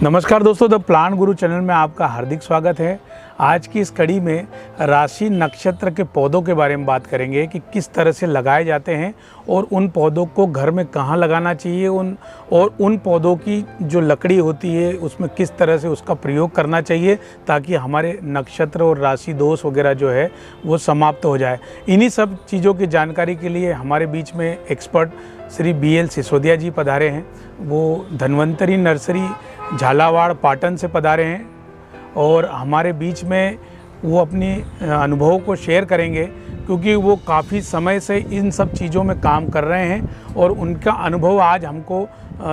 नमस्कार दोस्तों, the plant Guru channel में आपका हार्दिक स्वागत है। आज की इस कड़ी में राशि नक्षत्र के पौधों के बारे में बात करेंगे कि किस तरह से लगाए जाते हैं और उन पौधों को घर में कहाँ लगाना चाहिए, उन पौधों की जो लकड़ी होती है उसमें किस तरह से उसका प्रयोग करना चाहिए ताकि हमारे नक्षत्र और राशि दोष वगैरह जो है वो समाप्त हो जाए। इन्हीं सब चीज़ों की जानकारी के लिए हमारे बीच में एक्सपर्ट श्री BL सिसोदिया जी पधारे हैं। वो धन्वंतरी नर्सरी झालावाड़ पाटन से पधारे हैं और हमारे बीच में वो अपनी अनुभवों को शेयर करेंगे क्योंकि वो काफ़ी समय से इन सब चीज़ों में काम कर रहे हैं और उनका अनुभव आज हमको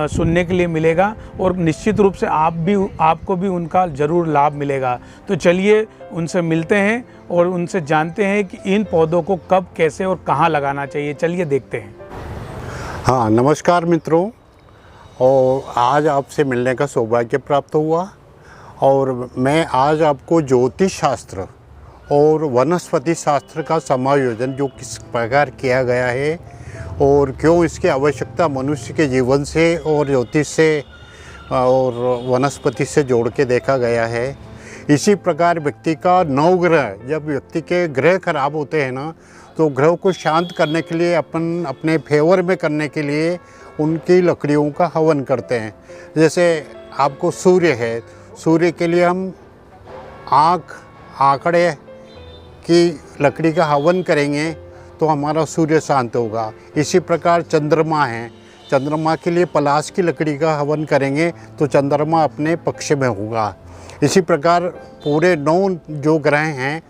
सुनने के लिए मिलेगा और निश्चित रूप से आपको भी उनका ज़रूर लाभ मिलेगा। तो चलिए उनसे मिलते हैं और उनसे जानते हैं कि इन पौधों को कब, कैसे और कहाँ लगाना चाहिए। चलिए देखते हैं। हाँ, नमस्कार मित्रों। और आज आपसे मिलने का सौभाग्य प्राप्त हुआ और मैं आज आपको ज्योतिष शास्त्र और वनस्पति शास्त्र का समायोजन जो किस प्रकार किया गया है और क्यों इसकी आवश्यकता मनुष्य के जीवन से और ज्योतिष से और वनस्पति से जोड़ के देखा गया है। इसी प्रकार व्यक्ति का नवग्रह, जब व्यक्ति के ग्रह खराब होते हैं ना, तो ग्रह को शांत करने के लिए अपने फेवर में करने के लिए उनकी लकड़ियों का हवन करते हैं। जैसे आपको सूर्य है, सूर्य के लिए हम आंकड़े की लकड़ी का हवन करेंगे तो हमारा सूर्य शांत होगा। इसी प्रकार चंद्रमा है, चंद्रमा के लिए पलाश की लकड़ी का हवन करेंगे तो चंद्रमा अपने पक्ष में होगा। इसी प्रकार पूरे 9 जो ग्रह हैं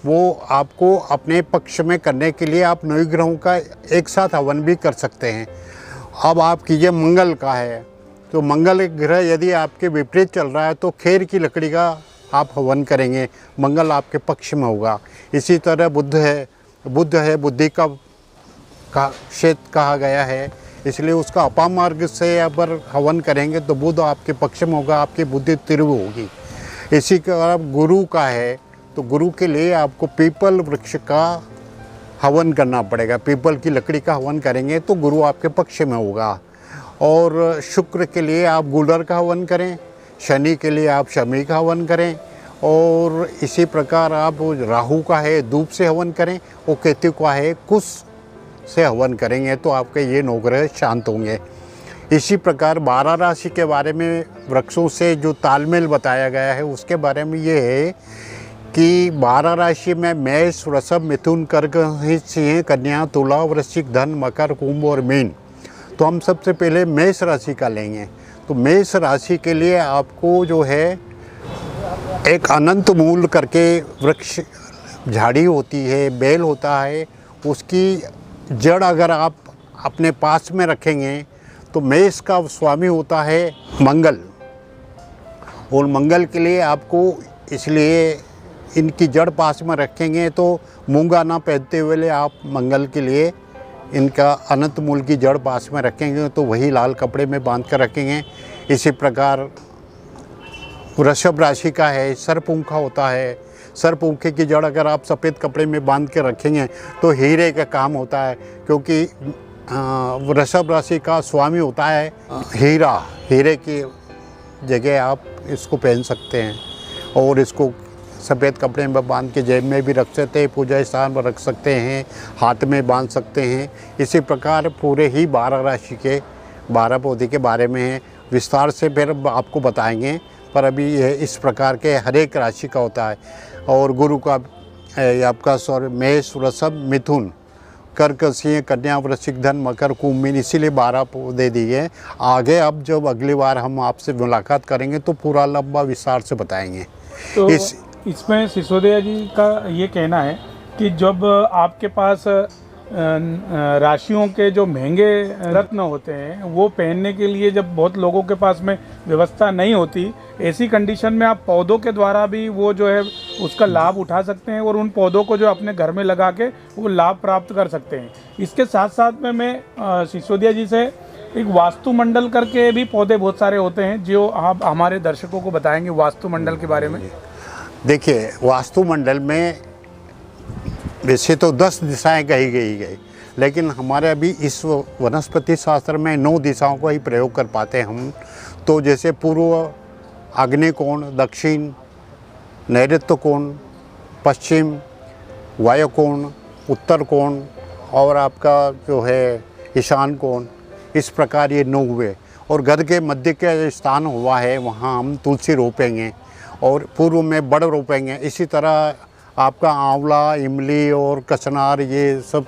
वो आपको अपने पक्ष में करने के लिए आप 9 ग्रहों का एक साथ हवन भी कर सकते हैं। अब आप कीजिए मंगल का है, तो मंगल ग्रह यदि आपके विपरीत चल रहा है तो खेर की लकड़ी का आप हवन करेंगे, मंगल आपके पक्ष में होगा। इसी तरह बुध है, बुद्धि का क्षेत्र कहा गया है, इसलिए उसका अपामार्ग से अगर हवन करेंगे तो बुध आपके पक्ष में होगा, आपकी बुद्धि तीव्र होगी। इसी का गुरु का है, तो गुरु के लिए आपको पीपल वृक्ष का हवन करना पड़ेगा। पीपल की लकड़ी का हवन करेंगे तो गुरु आपके पक्ष में होगा। और शुक्र के लिए आप गुलर का हवन करें, शनि के लिए आप शमी का हवन करें और इसी प्रकार आप राहु का है धूप से हवन करें और केतु का है कुश से हवन करेंगे तो आपके ये 9 ग्रह शांत होंगे। इसी प्रकार 12 राशि के बारे में वृक्षों से जो तालमेल बताया गया है उसके बारे में ये है कि 12 राशि में मेष, वृषभ, मिथुन, कर्क, सिंह, कन्या, तुला, वृश्चिक, धन, मकर, कुंभ और मीन। तो हम सबसे पहले मेष राशि का लेंगे। तो मेष राशि के लिए आपको जो है एक अनंत मूल करके वृक्ष, झाड़ी होती है, बेल होता है, उसकी जड़ अगर आप अपने पास में रखेंगे तो मेष का स्वामी होता है मंगल। और मंगल के लिए आपको इसलिए इनकी जड़ पास में रखेंगे तो मूंगा ना पहनते हुए आप मंगल के लिए इनका अनंत मूल की जड़ पास में रखेंगे तो वही लाल कपड़े में बांध कर रखेंगे। इसी प्रकार वृषभ राशि का है, सरपुंखा होता है, सरपुंखे की जड़ अगर आप सफ़ेद कपड़े में बांध के रखेंगे तो हीरे का काम होता है, क्योंकि वृषभ राशि का स्वामी होता है हीरा। हीरे की जगह आप इसको पहन सकते हैं और इसको सफ़ेद कपड़े में बांध के जेब में भी रख सकते हैं, पूजा स्थान पर रख सकते हैं, हाथ में बांध सकते हैं। इसी प्रकार पूरे ही 12 राशि के 12 पौधे के बारे में है, विस्तार से फिर आपको बताएंगे, पर अभी यह इस प्रकार के हर एक राशि का होता है। और गुरु का आपका मेष, वृषभ, मिथुन, कर्क, सिंह, कन्या, वृश्चिक, धन, मकर, कुंभ, मीन, इसीलिए 12 पौधे दिए। आगे अब जब अगली बार हम आपसे मुलाकात करेंगे तो पूरा लंबा विस्तार से बताएंगे। तो इसमें सिसोदिया जी का ये कहना है कि जब आपके पास राशियों के जो महंगे रत्न होते हैं वो पहनने के लिए जब बहुत लोगों के पास में व्यवस्था नहीं होती, ऐसी कंडीशन में आप पौधों के द्वारा भी वो जो है उसका लाभ उठा सकते हैं और उन पौधों को जो अपने घर में लगा के वो लाभ प्राप्त कर सकते हैं। इसके साथ साथ में मैं सिसोदिया जी से एक वास्तुमंडल करके भी पौधे बहुत सारे होते हैं जो आप हमारे दर्शकों को बताएंगे वास्तुमंडल के बारे में। देखिए, वास्तुमंडल में वैसे तो 10 दिशाएं कही गई, लेकिन हमारे अभी इस वनस्पति शास्त्र में 9 दिशाओं का ही प्रयोग कर पाते हैं हम। तो जैसे पूर्व आग्नेय कोण, दक्षिण, नैऋत्य कोण, पश्चिम, वायु कोण, उत्तर कोण और आपका जो है ईशान कोण, इस प्रकार ये 9 हुए। और घर के मध्य के स्थान हुआ है वहाँ हम तुलसी रोपेंगे और पूर्व में बड़ रोपेंगे। इसी तरह आपका आंवला, इमली और कचनार ये सब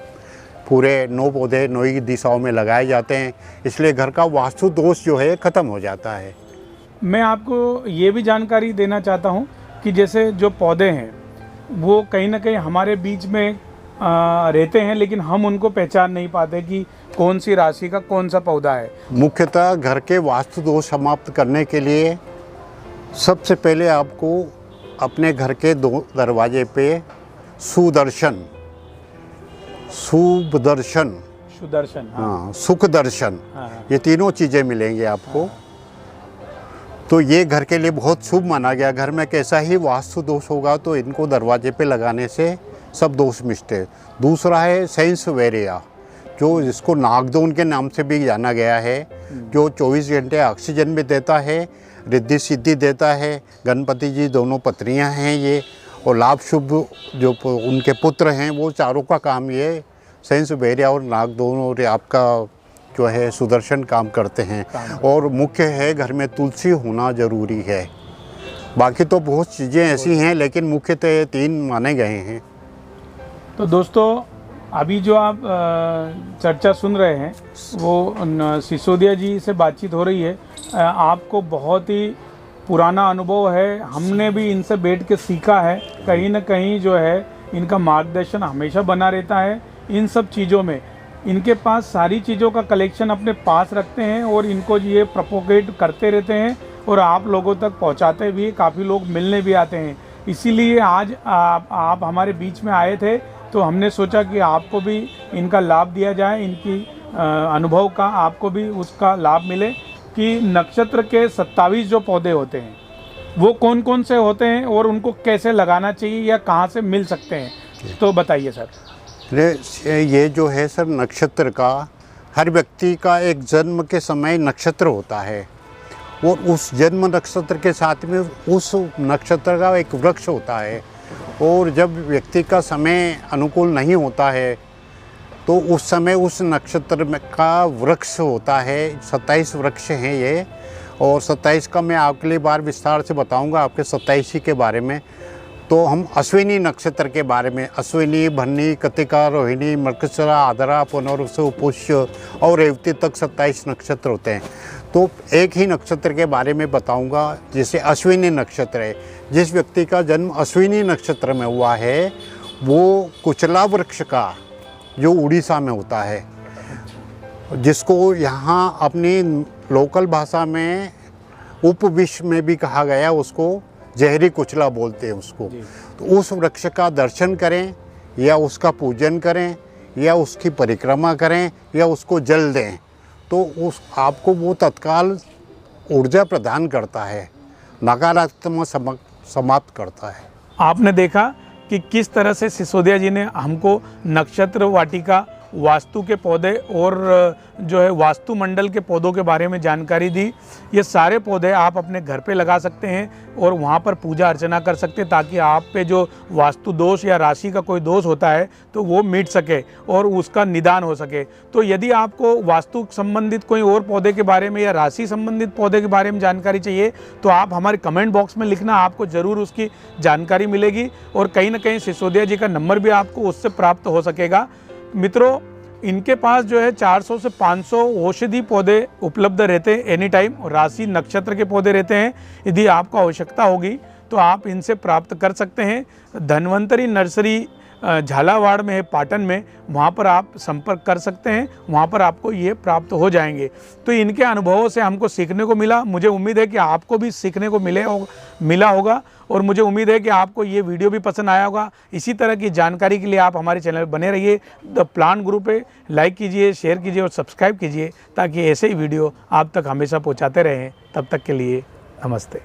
पूरे 9 पौधे 9 ही दिशाओं में लगाए जाते हैं, इसलिए घर का वास्तु दोष जो है ख़त्म हो जाता है। मैं आपको ये भी जानकारी देना चाहता हूँ कि जैसे जो पौधे हैं वो कहीं ना कहीं हमारे बीच में रहते हैं, लेकिन हम उनको पहचान नहीं पाते कि कौन सी राशि का कौन सा पौधा है। मुख्यतः घर के वास्तु दोष समाप्त करने के लिए सबसे पहले आपको अपने घर के 2 दरवाजे पे सुदर्शन, शुभ दर्शन, सुदर्शन, हाँ, सुख दर्शन, हाँ। ये तीनों चीज़ें मिलेंगी आपको। तो ये घर के लिए बहुत शुभ माना गया। घर में कैसा ही वास्तु दोष होगा तो इनको दरवाजे पे लगाने से सब दोष मिटते। दूसरा है सेंसवेरिया, जो जिसको नागदौन के नाम से भी जाना गया है, जो 24 घंटे ऑक्सीजन भी देता है, रिद्धि सिद्धि देता है। गणपति जी दोनों पत्नियां हैं ये, और लाभ शुभ जो उनके पुत्र हैं वो चारों का काम ये सेंसवेरिया और नागदौन और आपका जो है सुदर्शन काम करते हैं। और मुख्य है घर में तुलसी होना ज़रूरी है। बाकी तो बहुत चीज़ें ऐसी हैं लेकिन मुख्यतः 3 माने गए हैं। तो दोस्तों अभी जो आप चर्चा सुन रहे हैं वो सिसोदिया जी से बातचीत हो रही है। आपको बहुत ही पुराना अनुभव है, हमने भी इनसे बैठ के सीखा है। कहीं ना कहीं जो है इनका मार्गदर्शन हमेशा बना रहता है इन सब चीज़ों में। इनके पास सारी चीज़ों का कलेक्शन अपने पास रखते हैं और इनको ये प्रोपोगेट करते रहते हैं और आप लोगों तक पहुंचाते भी। काफ़ी लोग मिलने भी आते हैं। इसीलिए आज आप हमारे बीच में आए थे तो हमने सोचा कि आपको भी इनका लाभ दिया जाए, इनकी अनुभव का आपको भी उसका लाभ मिले कि नक्षत्र के 27 जो पौधे होते हैं वो कौन कौन से होते हैं और उनको कैसे लगाना चाहिए या कहाँ से मिल सकते हैं, तो बताइए सर। ये जो है सर नक्षत्र का, हर व्यक्ति का एक जन्म के समय नक्षत्र होता है और उस जन्म नक्षत्र के साथ में उस नक्षत्र का एक वृक्ष होता है। और जब व्यक्ति का समय अनुकूल नहीं होता है तो उस समय उस नक्षत्र में का वृक्ष होता है। 27 वृक्ष हैं ये, और 27 का मैं अगली बार विस्तार से बताऊंगा आपके 27 के बारे में। तो हम अश्विनी नक्षत्र के बारे में, अश्विनी, भन्नी, कृत्तिका, रोहिणी, मृगशिरा, आद्रा, पुनर्वसु, पुष्य और रेवती तक 27 नक्षत्र होते हैं। तो एक ही नक्षत्र के बारे में बताऊंगा, जैसे अश्विनी नक्षत्र है। जिस व्यक्ति का जन्म अश्विनी नक्षत्र में हुआ है वो कुचला वृक्ष का, जो उड़ीसा में होता है, जिसको यहाँ अपनी लोकल भाषा में उपविश्व में भी कहा गया, उसको जहरी कुचला बोलते हैं उसको। तो उस वृक्ष का दर्शन करें या उसका पूजन करें या उसकी परिक्रमा करें या उसको जल दें तो उस आपको वो तत्काल ऊर्जा प्रदान करता है, नकारात्मक समाप्त करता है। आपने देखा कि किस तरह से सिसोदिया जी ने हमको नक्षत्र वाटिका, वास्तु के पौधे और जो है वास्तु मंडल के पौधों के बारे में जानकारी दी। ये सारे पौधे आप अपने घर पे लगा सकते हैं और वहाँ पर पूजा अर्चना कर सकते हैं ताकि आप पे जो वास्तु दोष या राशि का कोई दोष होता है तो वो मिट सके और उसका निदान हो सके। तो यदि आपको वास्तु संबंधित कोई और पौधे के बारे में या राशि संबंधित पौधे के बारे में जानकारी चाहिए तो आप हमारे कमेंट बॉक्स में लिखना, आपको ज़रूर उसकी जानकारी मिलेगी और कहीं ना कहीं सिसोदिया जी का नंबर भी आपको उससे प्राप्त हो सकेगा। मित्रों, इनके पास जो है 400 से 500 औषधि पौधे उपलब्ध रहते हैं एनी टाइम, राशि नक्षत्र के पौधे रहते हैं। यदि आपको आवश्यकता होगी तो आप इनसे प्राप्त कर सकते हैं। धन्वंतरी नर्सरी झालावाड़ में है, पाटन में, वहाँ पर आप संपर्क कर सकते हैं, वहाँ पर आपको ये प्राप्त हो जाएंगे। तो इनके अनुभवों से हमको सीखने को मिला। मुझे उम्मीद है कि आपको भी सीखने को मिला होगा और मुझे उम्मीद है कि आपको ये वीडियो भी पसंद आया होगा। इसी तरह की जानकारी के लिए आप हमारे चैनल पर बने रहिए। द प्लांट ग्रुप पे लाइक कीजिए, शेयर कीजिए और सब्सक्राइब कीजिए ताकि ऐसे ही वीडियो आप तक हमेशा पहुँचाते रहें। तब तक के लिए नमस्ते।